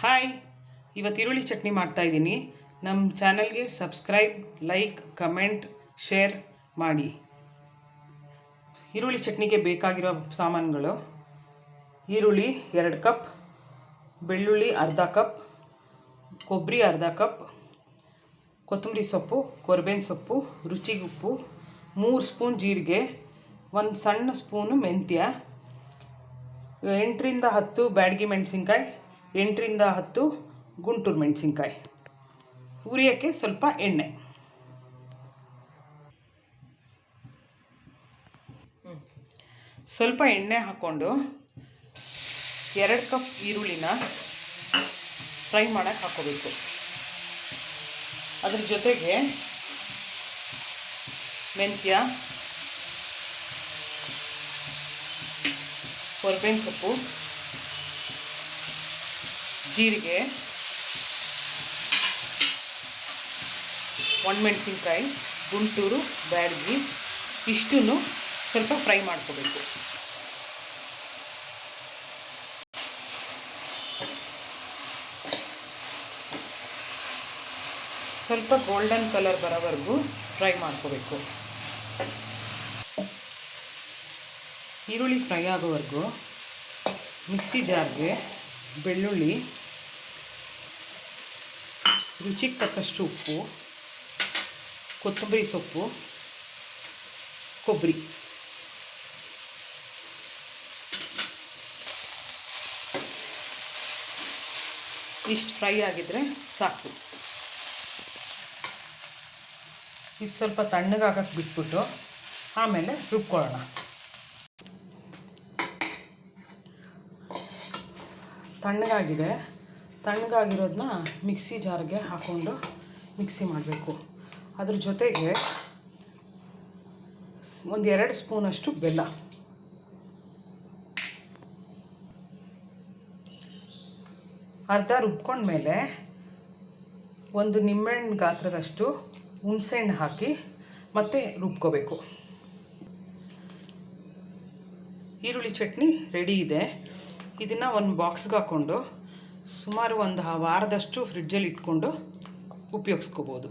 Hi, ಇವತ್ತು ಈರುಳ್ಳಿ ಚಟ್ನಿ ಮಾಡ್ತಾಯಿದ್ದೀನಿ. ನಮ್ಮ ಚಾನಲ್ಗೆ ಸಬ್ಸ್ಕ್ರೈಬ್, ಲೈಕ್, ಕಮೆಂಟ್, ಶೇರ್ ಮಾಡಿ. ಈರುಳ್ಳಿ ಚಟ್ನಿಗೆ ಬೇಕಾಗಿರೋ ಸಾಮಾನುಗಳು: ಈರುಳ್ಳಿ 2 ಕಪ್, ಬೆಳ್ಳುಳ್ಳಿ ಅರ್ಧ ಕಪ್, ಕೊಬ್ಬರಿ ಅರ್ಧ ಕಪ್, ಕೊತ್ತಂಬರಿ ಸೊಪ್ಪು, ಕೊರ್ಬೇವಿನ ಸೊಪ್ಪು, ರುಚಿಗೆ ಉಪ್ಪು, 3 ಸ್ಪೂನ್ ಜೀರಿಗೆ, 1 ಸಣ್ಣ ಸ್ಪೂನು ಮೆಂತ್ಯ, 8 ರಿಂದ 10 ಬ್ಯಾಡಗಿ ಮೆಣಸಿನ್ಕಾಯಿ, 8 ರಿಂದ 10 ಗುಂಟೂರು ಮೆಣಸಿನ್ಕಾಯಿ. ಉರಿಯೋಕ್ಕೆ ಸ್ವಲ್ಪ ಎಣ್ಣೆ. ಸ್ವಲ್ಪ ಎಣ್ಣೆ ಹಾಕ್ಕೊಂಡು 2 ಕಪ್ ಈರುಳ್ಳಿನ ಫ್ರೈ ಮಾಡೋಕ್ಕೆ ಹಾಕ್ಕೋಬೇಕು. ಅದ್ರ ಜೊತೆಗೆ ಮೆಂತ್ಯ, ಕೊರ್ಬೇವಿನ ಸೊಪ್ಪು, ಜೀರಿಗೆ, ಒಣಮೆಣಸಿನ್ಕಾಯಿ, ಗುಂಟೂರು, ಬ್ಯಾಡಗಿ ಇಷ್ಟನ್ನು ಸ್ವಲ್ಪ ಫ್ರೈ ಮಾಡ್ಕೋಬೇಕು. ಸ್ವಲ್ಪ ಗೋಲ್ಡನ್ ಕಲರ್ ಬರೋವರೆಗೂ ಫ್ರೈ ಮಾಡ್ಕೋಬೇಕು. ಈರುಳ್ಳಿ ಫ್ರೈ ಆಗೋವರೆಗೂ ಮಿಕ್ಸಿ ಜಾರ್ಗೆ ಬೆಳ್ಳುಳ್ಳಿ, ರುಚಿಗೆ ತಕ್ಕಷ್ಟು ಉಪ್ಪು, ಕೊತ್ತಂಬರಿ ಸೊಪ್ಪು, ಕೊಬ್ಬರಿ ಇಷ್ಟು ಫ್ರೈ ಆಗಿದ್ರೆ ಸಾಕು. ಇದು ಸ್ವಲ್ಪ ತಣ್ಣಗಾಗಕ್ಕೆ ಬಿಟ್ಬಿಟ್ಟು ಆಮೇಲೆ ರುಬ್ಕೊಳ್ಳೋಣ. ತಣ್ಣಗಾಗಿರೋದನ್ನ ಮಿಕ್ಸಿ ಜಾರ್ಗೆ ಹಾಕ್ಕೊಂಡು ಮಿಕ್ಸಿ ಮಾಡಬೇಕು. ಅದ್ರ ಜೊತೆಗೆ 1-2 ಸ್ಪೂನಷ್ಟು ಬೆಲ್ಲ, ಅರ್ಧ ರುಬ್ಕೊಂಡ್ಮೇಲೆ 1 ನಿಂಬೆಹಣ್ಣು ಗಾತ್ರದಷ್ಟು ಹುಣಸೆಹಣ್ಣು ಹಾಕಿ ಮತ್ತೆ ರುಬ್ಕೋಬೇಕು. ಈರುಳ್ಳಿ ಚಟ್ನಿ ರೆಡಿ ಇದೆ. ಇದನ್ನು ಒಂದು ಬಾಕ್ಸ್ಗೆ ಹಾಕ್ಕೊಂಡು ಸುಮಾರು 1 ವಾರದಷ್ಟು ಫ್ರಿಡ್ಜಲ್ಲಿ ಇಟ್ಕೊಂಡು ಉಪಯೋಗಿಸ್ಕೋಬೋದು.